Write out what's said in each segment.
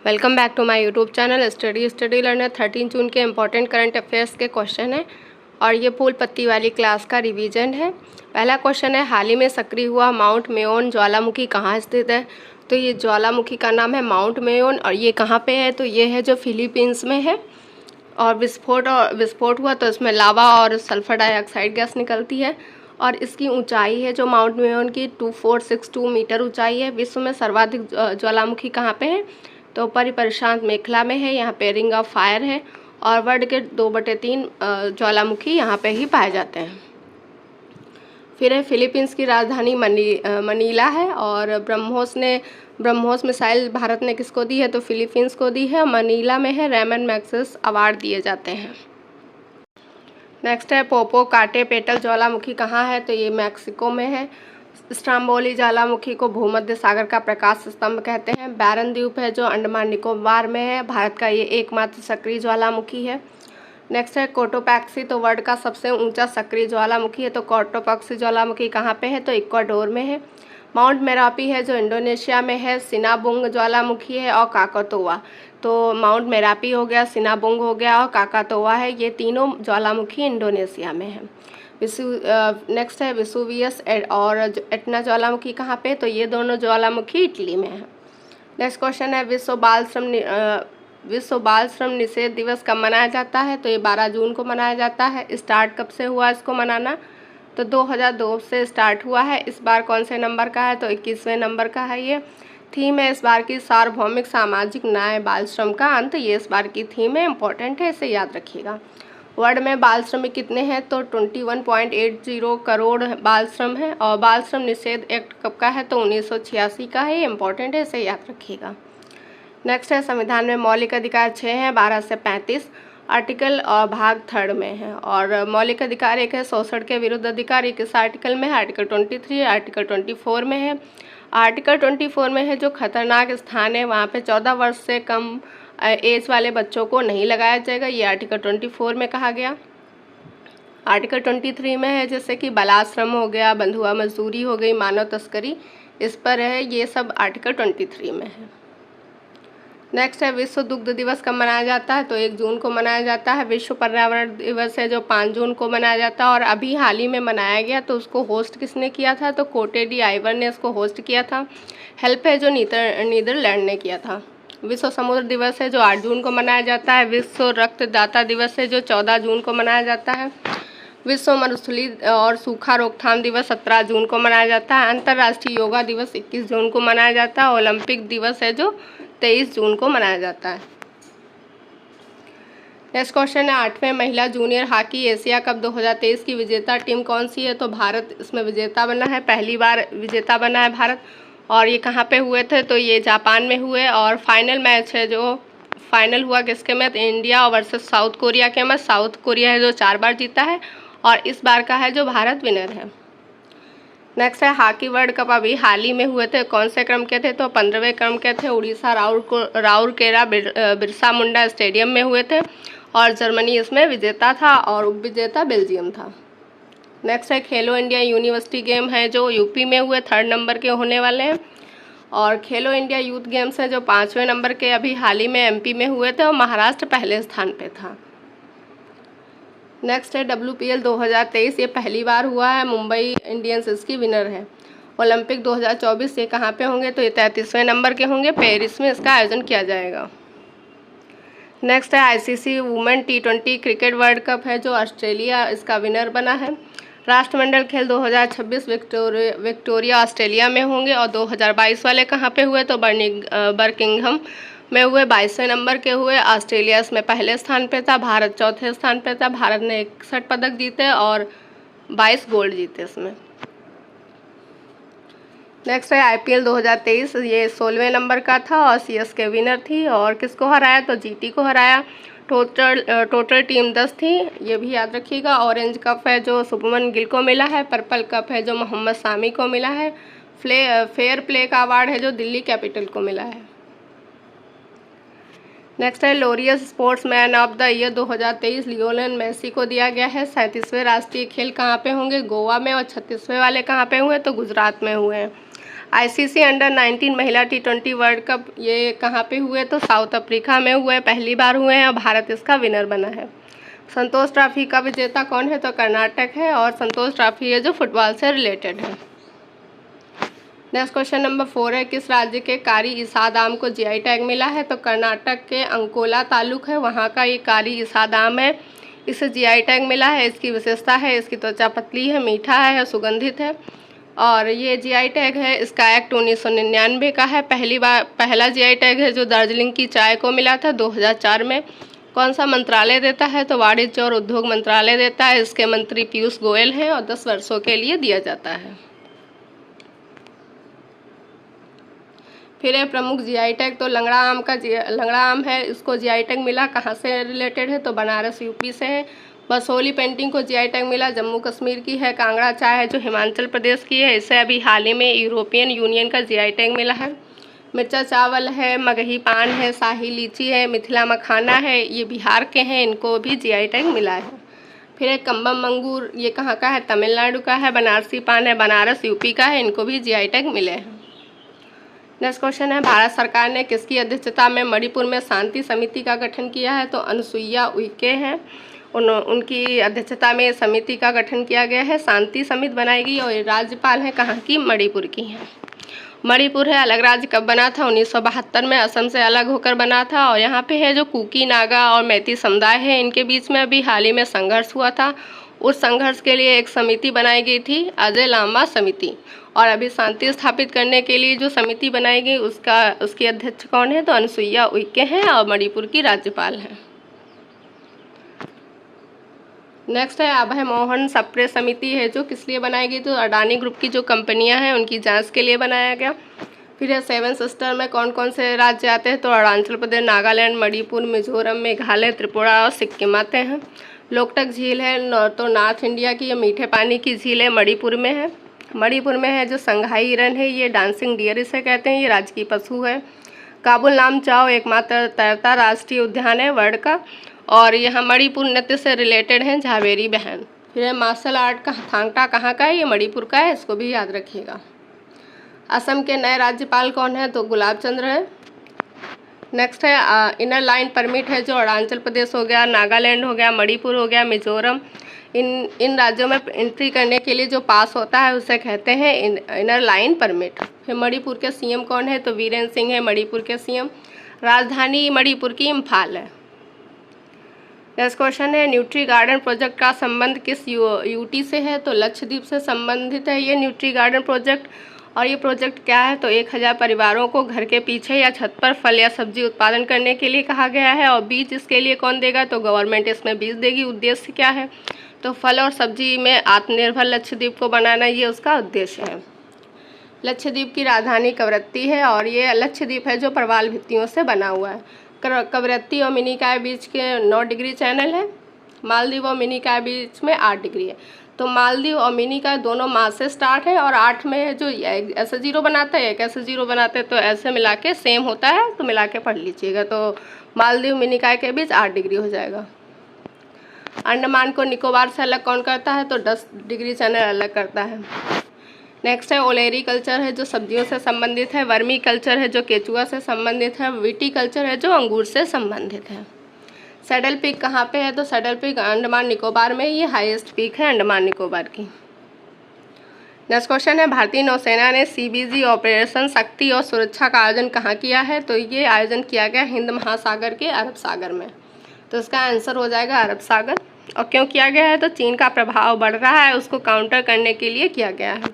Welcome back to my YouTube channel study learner. 13 June के important current affairs के question हैं और ये फूल पत्ती वाली क्लास का रिवीजन है। पहला क्वेश्चन है, हाल ही में सक्रिय हुआ माउंट मेयोन ज्वालामुखी कहाँ स्थित है? तो ये ज्वालामुखी का नाम है माउंट मेयोन और ये कहाँ पे है? तो ये है जो फिलीपींस में है। और विस्फोट हुआ तो इसमें लावा और सल्फर डाइऑक्साइड गैस निकलती है और इसकी ऊंचाई है जो माउंट मेयोन की 2462 मीटर ऊंचाई है। विश्व में सर्वाधिक ज्वालामुखी कहाँ पे है? तो परिप्रशांत मेखला में है। यहाँ पे रिंग ऑफ फायर है और वर्ल्ड के 2/3 ज्वालामुखी यहाँ पे ही पाए जाते हैं। फिर है, फिलीपींस की राजधानी मनीला है और ब्रह्मोस मिसाइल भारत ने किसको दी है? तो फिलीपींस को दी है। मनीला में है। रेमन मैग्सेस अवार्ड दिए जाते हैं। नेक्स्ट है, पोपोकाटेपेटल ज्वालामुखी कहाँ है? तो ये मैक्सिको में है। स्ट्राम्बोली ज्वालामुखी को भूमध्य सागर का प्रकाश स्तंभ कहते हैं। बैरन द्वीप है जो अंडमान निकोबार में है। भारत का ये एकमात्र सक्रिय ज्वालामुखी है। नेक्स्ट है, कोटोपैक्सी तो वर्ल्ड का सबसे ऊंचा सक्रिय ज्वालामुखी है। तो कोटोपैक्सी ज्वालामुखी कहाँ पे है? तो इक्वाडोर में है। माउंट मेरापी है जो इंडोनेशिया में है। सिनाबुंग ज्वालामुखी है और काकातोआ। तो माउंट मेरापी हो गया, सिनाबुंग हो गया और काकातोआ है, ये तीनों ज्वालामुखी इंडोनेशिया में है। नेक्स्ट है, विसुवियस और एटना ज्वालामुखी कहाँ पे? तो ये दोनों ज्वालामुखी इटली में है। नेक्स्ट क्वेश्चन है, विश्व बाल श्रम निषेध दिवस कब मनाया जाता है? तो ये 12 जून को मनाया जाता है। स्टार्ट कब से हुआ इसको मनाना? तो 2002 से स्टार्ट हुआ है। इस बार कौन से नंबर का है? तो 21वें नंबर का है। ये थीम है इस बार की सार्वभौमिक सामाजिक न्याय, बाल श्रम का अंत, ये इस बार की थीम है। इंपॉर्टेंट है, इसे याद रखिएगा। वर्ल्ड में बाल श्रमिक कितने हैं? तो 21.80 करोड़ बाल श्रम है। और बाल श्रम निषेध एक्ट कब का है? तो 1986 का है। ये इंपॉर्टेंट है, इसे याद रखिएगा। नेक्स्ट है, संविधान में मौलिक अधिकार 6 हैं, 12 से 35 आर्टिकल और भाग 3 में है। और मौलिक अधिकार एक है शोषण के विरुद्ध अधिकार, ये किस आर्टिकल में है? आर्टिकल 23, आर्टिकल 24 में है। आर्टिकल 24 में है जो खतरनाक स्थान है वहाँ पे 14 वर्ष से कम एज वाले बच्चों को नहीं लगाया जाएगा, ये आर्टिकल 24 में कहा गया। आर्टिकल 23 में है जैसे कि बलाश्रम हो गया, बंधुआ मजदूरी हो गई, मानव तस्करी, इस पर है, ये सब आर्टिकल 23 में है। नेक्स्ट है, विश्व दुग्ध दिवस कब मनाया जाता है? तो 1 जून को मनाया जाता है। विश्व पर्यावरण दिवस है जो 5 जून को मनाया जाता है और अभी हाल ही में मनाया गया। तो उसको होस्ट किसने किया था? तो कोटे डी आइवर ने इसको होस्ट किया था। हेल्प है जो नीदरलैंड ने किया था। विश्व समुद्र दिवस है जो 8 जून को मनाया जाता है। विश्व रक्तदाता दिवस है जो 14 जून को मनाया जाता है। विश्व मरुस्थली और सूखा रोकथाम दिवस 17 जून को मनाया जाता है। अंतर्राष्ट्रीय योगा दिवस 21 जून को मनाया जाता है। ओलंपिक दिवस है जो 23 जून को मनाया जाता है। नेक्स्ट क्वेश्चन है, 8वें महिला जूनियर हॉकी एशिया कप 2023 की विजेता टीम कौन सी है? तो भारत इसमें विजेता बना है, पहली बार विजेता बना है भारत। और ये कहाँ पे हुए थे? तो ये जापान में हुए। और फाइनल मैच है जो फाइनल हुआ किसके में? तो इंडिया वर्सेस साउथ कोरिया के में। साउथ कोरिया है जो 4 बार जीता है और इस बार का है जो भारत विनर है। नेक्स्ट है, हॉकी वर्ल्ड कप अभी हाल ही में हुए थे, कौन से क्रम के थे? तो 15वें क्रम के थे। उड़ीसा राउरकेला बिरसा मुंडा स्टेडियम में हुए थे और जर्मनी इसमें विजेता था और उपविजेता बेल्जियम था। नेक्स्ट है, खेलो इंडिया यूनिवर्सिटी गेम है जो यूपी में हुए, 3rd नंबर के होने वाले हैं। और खेलो इंडिया यूथ गेम्स है जो 5वें नंबर के अभी हाल ही में एमपी में हुए थे और महाराष्ट्र पहले स्थान पे था। नेक्स्ट है, WPL 2023 ये पहली बार हुआ है, मुंबई इंडियंस इसकी विनर है। ओलंपिक 2024 ये कहाँ पे होंगे? तो ये 33वें नंबर के होंगे, पेरिस में इसका आयोजन किया जाएगा। नेक्स्ट है, ICC women T20 cricket world cup है जो ऑस्ट्रेलिया इसका विनर बना है। राष्ट्रमंडल खेल 2026 विक्टोरिया ऑस्ट्रेलिया में होंगे और 2022 वाले कहाँ पे हुए? तो बर्किंघम में हुए, 22वें नंबर के हुए। ऑस्ट्रेलिया इसमें पहले स्थान पे था, भारत चौथे स्थान पे था। भारत ने 61 पदक जीते और 22 गोल्ड जीते इसमें। नेक्स्ट है, IPL 2023 ये 16वें नंबर का था और CSK विनर थी। और किसको हराया? तो GT को हराया। टोटल टीम 10 थी, ये भी याद रखिएगा। ऑरेंज कप है जो शुभमन गिल को मिला है। पर्पल कप है जो मोहम्मद सामी को मिला है। फेयर प्ले का अवार्ड है जो दिल्ली कैपिटल को मिला है। नेक्स्ट है, Laureus sportsman of the year 2023 Lionel Messi को दिया गया है। 37वें राष्ट्रीय खेल कहाँ पे होंगे? गोवा में। और 36वें वाले कहाँ पे हुए? तो गुजरात में हुए हैं। आईसीसी अंडर 19 महिला T20 वर्ल्ड कप ये कहाँ पे हुए, तो साउथ अफ्रीका में हुए, पहली बार हुए हैं और भारत इसका विनर बना है। संतोष ट्रॉफी का विजेता कौन है, तो कर्नाटक है, और संतोष ट्रॉफी है जो फुटबॉल से रिलेटेड है। नेक्स्ट क्वेश्चन नंबर 4 है, किस राज्य के कारी इसाद आम को जीआई टैग मिला है, तो कर्नाटक के अंकोला तालुक है, वहाँ का ये कारी इसाद आम है, इसे जीआई टैग मिला है। इसकी विशेषता है इसकी त्वचा पतली है, मीठा है, सुगंधित है, और ये जीआई टैग है इसका एक्ट 1999 का है। पहला जीआई टैग है जो दार्जिलिंग की चाय को मिला था 2004 में। कौन सा मंत्रालय देता है, तो वाणिज्य और उद्योग मंत्रालय देता है, इसके मंत्री पीयूष गोयल हैं और 10 वर्षों के लिए दिया जाता है। फिर है प्रमुख जीआई टैग, तो लंगड़ा आम है, इसको जीआई टैग मिला, कहाँ से रिलेटेड है, तो बनारस यूपी से है। बसोली पेंटिंग को जीआई टैग मिला, जम्मू कश्मीर की है। कांगड़ा चाय है जो हिमाचल प्रदेश की है, इसे अभी हाल ही में यूरोपियन यूनियन का जीआई टैग मिला है। मिर्चा चावल है, मगही पान है, शाही लीची है, मिथिला मखाना है, ये बिहार के हैं, इनको भी जीआई टैग मिला है। फिर है कम्बम अंगूर, ये कहाँ का है, तमिलनाडु का है। बनारसी पान है, बनारस यूपी का है, इनको भी जीआई टैग मिले हैं। नेक्स्ट क्वेश्चन है, भारत सरकार ने किसकी अध्यक्षता में मणिपुर में शांति समिति का गठन किया है, तो अनुसुईया उइके हैं, उनकी अध्यक्षता में समिति का गठन किया गया है। शांति समिति बनाई गई और राज्यपाल हैं कहाँ की, मणिपुर की हैं। मणिपुर है अलग राज्य कब बना था, 1972 में असम से अलग होकर बना था। और यहाँ पे है जो कुकी, नागा और मैती समुदाय है, इनके बीच में अभी हाल ही में संघर्ष हुआ था। उस संघर्ष के लिए एक समिति बनाई गई थी, अजय लामा समिति, और अभी शांति स्थापित करने के लिए जो समिति बनाई गई उसकी अध्यक्ष कौन है, तो अनुसुईया उइके हैं और मणिपुर की राज्यपाल हैं। नेक्स्ट है अभय मोहन सप्रे समिति है जो किस लिए बनाई गई, तो अडानी ग्रुप की जो कंपनियां हैं उनकी जांच के लिए बनाया गया। फिर है 7 सिस्टर में कौन कौन से राज्य आते हैं, तो अरुणाचल प्रदेश, नागालैंड, मणिपुर, मिजोरम, मेघालय, त्रिपुरा और सिक्किम आते हैं। लोकटक झील है तो नॉर्थ इंडिया की, ये मीठे पानी की झील है, मणिपुर में है। मणिपुर में है जो संघाई हिरन है, ये डांसिंग डियर इसे कहते हैं, ये राजकीय पशु है। काबुल नामचाओ एकमात्र तैरता राष्ट्रीय उद्यान है वर्ल्ड का, और यहाँ मणिपुर नृत्य से रिलेटेड हैं झावेरी बहन। फिर है मार्शल आर्ट का थांगटा कहाँ का है, ये मणिपुर का है, इसको भी याद रखिएगा। असम के नए राज्यपाल कौन है, तो गुलाब चंद्र है। नेक्स्ट है इनर लाइन परमिट है जो अरुणाचल प्रदेश हो गया, नागालैंड हो गया, मणिपुर हो गया, मिजोरम, इन राज्यों में एंट्री करने के लिए जो पास होता है उसे कहते हैं इनर लाइन परमिट। फिर मणिपुर के सीएम कौन है, तो वीरेंद्र सिंह है मणिपुर के सीएम। राजधानी मणिपुर की इम्फाल है। नेक्स्ट क्वेश्चन है, न्यूट्री गार्डन प्रोजेक्ट का संबंध किस यूटी से है, तो लक्षद्वीप से संबंधित है ये न्यूट्री गार्डन प्रोजेक्ट। और ये प्रोजेक्ट क्या है, तो 1000 परिवारों को घर के पीछे या छत पर फल या सब्जी उत्पादन करने के लिए कहा गया है। और बीज इसके लिए कौन देगा, तो गवर्नमेंट इसमें बीज देगी। उद्देश्य क्या है, तो फल और सब्जी में आत्मनिर्भर लक्षद्वीप को बनाना, ये उसका उद्देश्य है। लक्षद्वीप की राजधानी कवरत्ती है और ये लक्षद्वीप है जो प्रवाल भित्तियों से बना हुआ है। कवरत्ती और मिनिकॉय बीच के 9 डिग्री चैनल है। मालदीव और मिनिकॉय बीच में 8 डिग्री है। तो मालदीव और मिनिकॉय दोनों माल से स्टार्ट है और 8 में है जो ऐसे 0 बनाता है, एक ऐसे 0 बनाते हैं, तो ऐसे मिला के सेम होता है, तो मिला के पढ़ लीजिएगा। तो मालदीव मिनिकॉय के बीच 8 डिग्री हो जाएगा। अंडमान को निकोबार से अलग कौन करता है, तो 10 डिग्री चैनल अलग करता है। नेक्स्ट है ओलेरी कल्चर है जो सब्जियों से संबंधित है। वर्मी कल्चर है जो केचुआ से संबंधित है। विटी कल्चर है जो अंगूर से संबंधित है। सैडल पीक कहाँ पे है, तो सैडल पीक अंडमान निकोबार में, ये हाईएस्ट पीक है अंडमान निकोबार की। नेक्स्ट क्वेश्चन है, भारतीय नौसेना ने CBG ऑपरेशन शक्ति और सुरक्षा का आयोजन कहाँ किया है, तो ये आयोजन किया गया हिंद महासागर के अरब सागर में। तो इसका आंसर हो जाएगा अरब सागर। और क्यों किया गया है, तो चीन का प्रभाव बढ़ रहा है, उसको काउंटर करने के लिए किया गया है।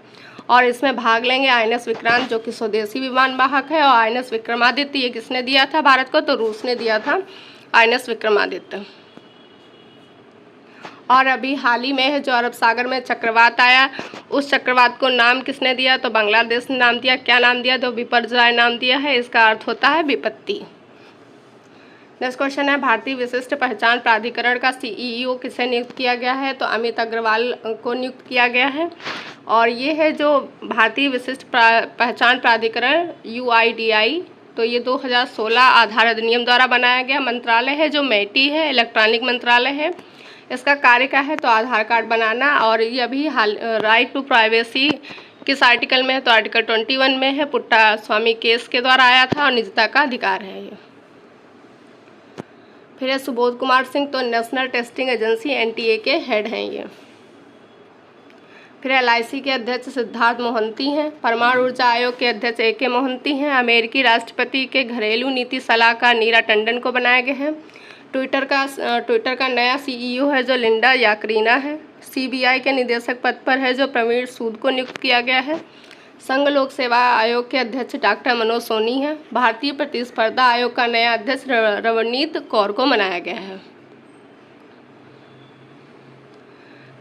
और इसमें भाग लेंगे INS विक्रांत जो कि स्वदेशी विमान वाहक है, और INS विक्रमादित्य ये किसने दिया था भारत को, तो रूस ने दिया था INS विक्रमादित्य। और अभी हाल ही में है जो अरब सागर में चक्रवात आया, उस चक्रवात को नाम किसने दिया, तो बांग्लादेश ने नाम दिया। क्या नाम दिया, तो विपर्जय नाम दिया है, इसका अर्थ होता है विपत्ति। नेक्स्ट क्वेश्चन है, भारतीय विशिष्ट पहचान प्राधिकरण का CEO किसे नियुक्त किया गया है, तो अमित अग्रवाल को नियुक्त किया गया है। और ये है जो भारतीय विशिष्ट पहचान प्राधिकरण UIDAI, तो ये 2016 आधार अधिनियम द्वारा बनाया गया मंत्रालय है जो METI है, इलेक्ट्रॉनिक मंत्रालय है। इसका कार्य क्या है, तो आधार कार्ड बनाना। और ये अभी हाल राइट टू प्राइवेसी किस आर्टिकल में है, तो आर्टिकल 21 में है। पुट्टा स्वामी केस के द्वारा आया था और निजता का अधिकार है ये। फिर है सुबोध कुमार सिंह, तो नेशनल टेस्टिंग एजेंसी NTA के हेड हैं ये। फिर LIC के अध्यक्ष सिद्धार्थ मोहंती हैं। परमाणु ऊर्जा आयोग के अध्यक्ष AK मोहंती हैं। अमेरिकी राष्ट्रपति के घरेलू नीति सलाहकार नीरा टंडन को बनाया गया है। ट्विटर का नया CEO है जो लिंडा याकरीना है। CBI के निदेशक पद पर है जो प्रवीण सूद को नियुक्त किया गया है। संघ लोक सेवा आयोग के अध्यक्ष डॉक्टर मनोज सोनी हैं। भारतीय प्रतिस्पर्धा आयोग का नया अध्यक्ष रवनीत कौर को बनाया गया है।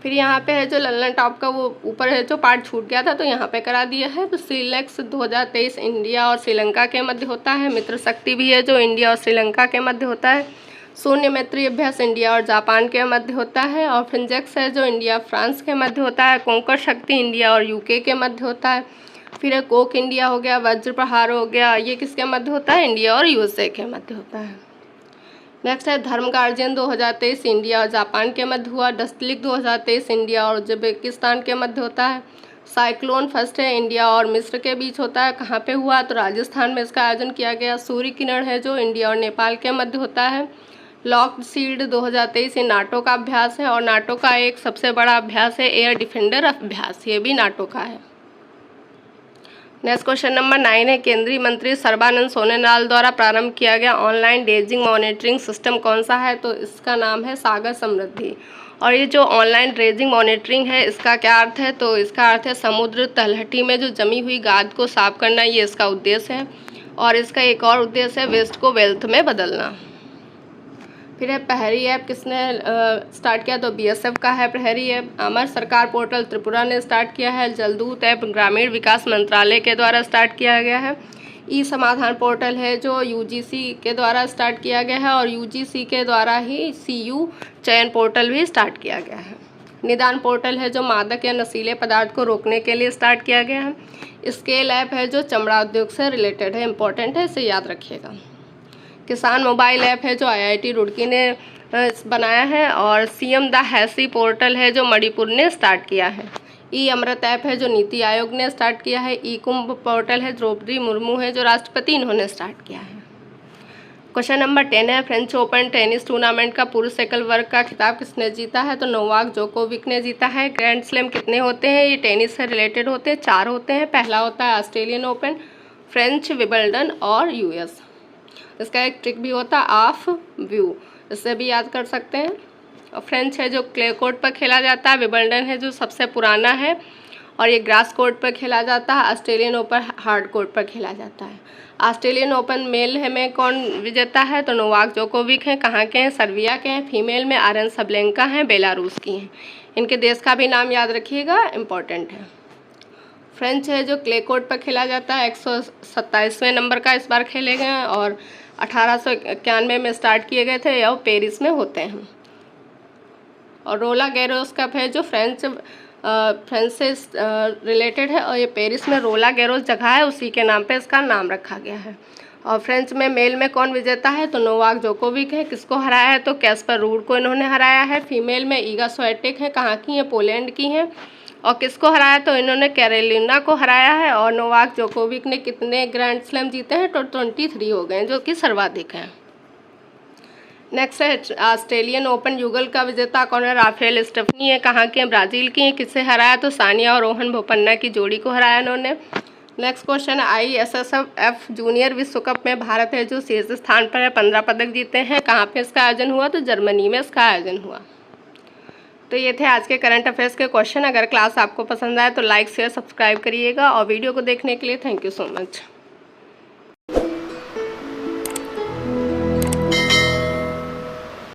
फिर यहाँ पे है जो लल्लन टॉप का वो ऊपर है जो पार्ट छूट गया था तो यहाँ पे करा दिया है। तो सीलेक्स 2023 इंडिया और श्रीलंका के मध्य होता है। मित्र शक्ति भी है जो इंडिया और श्रीलंका के मध्य होता है। शून्य मैत्री अभ्यास इंडिया और जापान के मध्य होता है। और फिंजेक्स है जो इंडिया फ्रांस के मध्य होता है। कोंकर शक्ति इंडिया और UK के मध्य होता है। फिर है कोक इंडिया हो गया, वज्र प्रहार हो गया, ये किसके मध्य होता है, इंडिया और USA के मध्य होता है। नेक्स्ट है धर्म गार्जियन 2023 इंडिया और जापान के मध्य हुआ। डस्टलिक 2023 इंडिया और उज्बेकिस्तान के मध्य होता है। साइक्लोन फर्स्ट है इंडिया और मिस्र के बीच होता है। कहाँ पे हुआ, तो राजस्थान में इसका आयोजन किया गया। सूर्य किरण है जो इंडिया और नेपाल के मध्य होता है। लॉक्ड शील्ड 2023 ये नाटो का अभ्यास है और नाटो का एक सबसे बड़ा अभ्यास है एयर डिफेंडर अभ्यास, ये भी नाटो का है। नेक्स्ट क्वेश्चन नंबर 9 है केंद्रीय मंत्री सर्बानंद सोनोवाल द्वारा प्रारंभ किया गया ऑनलाइन ड्रेजिंग मॉनिटरिंग सिस्टम कौन सा है, तो इसका नाम है सागर समृद्धि। और ये जो ऑनलाइन ड्रेजिंग मॉनिटरिंग है इसका क्या अर्थ है, तो इसका अर्थ है समुद्र तलहटी में जो जमी हुई गाद को साफ करना, ये इसका उद्देश्य है। और इसका एक और उद्देश्य है वेस्ट को वेल्थ में बदलना। फिर है प्रहरी ऐप किसने स्टार्ट किया, तो BSF का है प्रहरी ऐप। अमर सरकार पोर्टल त्रिपुरा ने स्टार्ट किया है। जलदूत ऐप ग्रामीण विकास मंत्रालय के द्वारा स्टार्ट किया गया है। समाधान पोर्टल है जो UGC के द्वारा स्टार्ट किया गया है और UGC के द्वारा ही CU चयन पोर्टल भी स्टार्ट किया गया है। निदान पोर्टल है जो मादक या नशीले पदार्थ को रोकने के लिए स्टार्ट किया गया है। स्केल ऐप है जो चमड़ा उद्योग से रिलेटेड है, इंपॉर्टेंट है, इसे याद रखिएगा। किसान मोबाइल ऐप है जो IIT रुड़की ने बनाया है। और CM द हैसी पोर्टल है जो मणिपुर ने स्टार्ट किया है। अमृत ऐप है जो नीति आयोग ने स्टार्ट किया है। कुंभ पोर्टल है द्रौपदी मुर्मू है जो राष्ट्रपति इन्होंने स्टार्ट किया है। क्वेश्चन नंबर 10 है फ्रेंच ओपन टेनिस टूर्नामेंट का पुरुष एकल वर्ग का खिताब किसने जीता है, तो नोवाक जोकोविक ने जीता है। ग्रैंड स्लैम कितने होते हैं, ये टेनिस से रिलेटेड होते हैं, 4 होते हैं। पहला होता है ऑस्ट्रेलियन ओपन, फ्रेंच विंबलडन और US। इसका एक ट्रिक भी होता है ऑफ व्यू, इससे भी याद कर सकते हैं। और फ्रेंच है जो क्ले कोर्ट पर खेला जाता है। विंबलडन है जो सबसे पुराना है और ये ग्रास कोर्ट पर खेला जाता है। ऑस्ट्रेलियन ओपन हार्ड कोर्ट पर खेला जाता है। ऑस्ट्रेलियन ओपन मेल है में कौन विजेता है, तो नोवाक जोकोविक हैं। कहाँ के हैं, सर्बिया के हैं। फीमेल में आरन सबलेंका हैं, बेलारूस की हैं। इनके देश का भी नाम याद रखिएगा, इम्पॉर्टेंट है। फ्रेंच है जो क्ले कोर्ट पर खेला जाता है, 127वें नंबर का इस बार खेले गए हैं और 1891 में स्टार्ट किए गए थे और पेरिस में होते हैं। और रोला गैरोस कप है जो फ्रेंच से रिलेटेड है और ये पेरिस में रोला गैरोस जगह है, उसी के नाम पे इसका नाम रखा गया है। और फ्रेंच में मेल में कौन विजेता है, तो नोवाक जोकोविक है। किसको हराया है, तो कैस्पर रूड को इन्होंने हराया है। फीमेल में ईगा स्वेटेक है, कहाँ की है, पोलैंड की हैं। और किसको हराया, तो इन्होंने कैरोलिना को हराया है। और नोवाक जोकोविक ने कितने ग्रैंड स्लैम जीते हैं, तो 23 हो गए हैं, जो कि सर्वाधिक हैं। नेक्स्ट है ऑस्ट्रेलियन ओपन युगल का विजेता कौन है, राफेल स्टेफनी है। कहाँ के हैं, ब्राज़ील की हैं। किससे हराया, तो सानिया और रोहन बोपन्ना की जोड़ी को हराया इन्होंने। नेक्स्ट क्वेश्चन ISSF जूनियर विश्व कप में भारत है जो शीर्ष स्थान पर है, 15 पदक जीते हैं। कहाँ पे इसका आयोजन हुआ, तो जर्मनी में इसका आयोजन हुआ। तो ये थे आज के करंट अफेयर्स के क्वेश्चन। अगर क्लास आपको पसंद आए तो लाइक शेयर सब्सक्राइब करिएगा और वीडियो को देखने के लिए थैंक यू सो मच।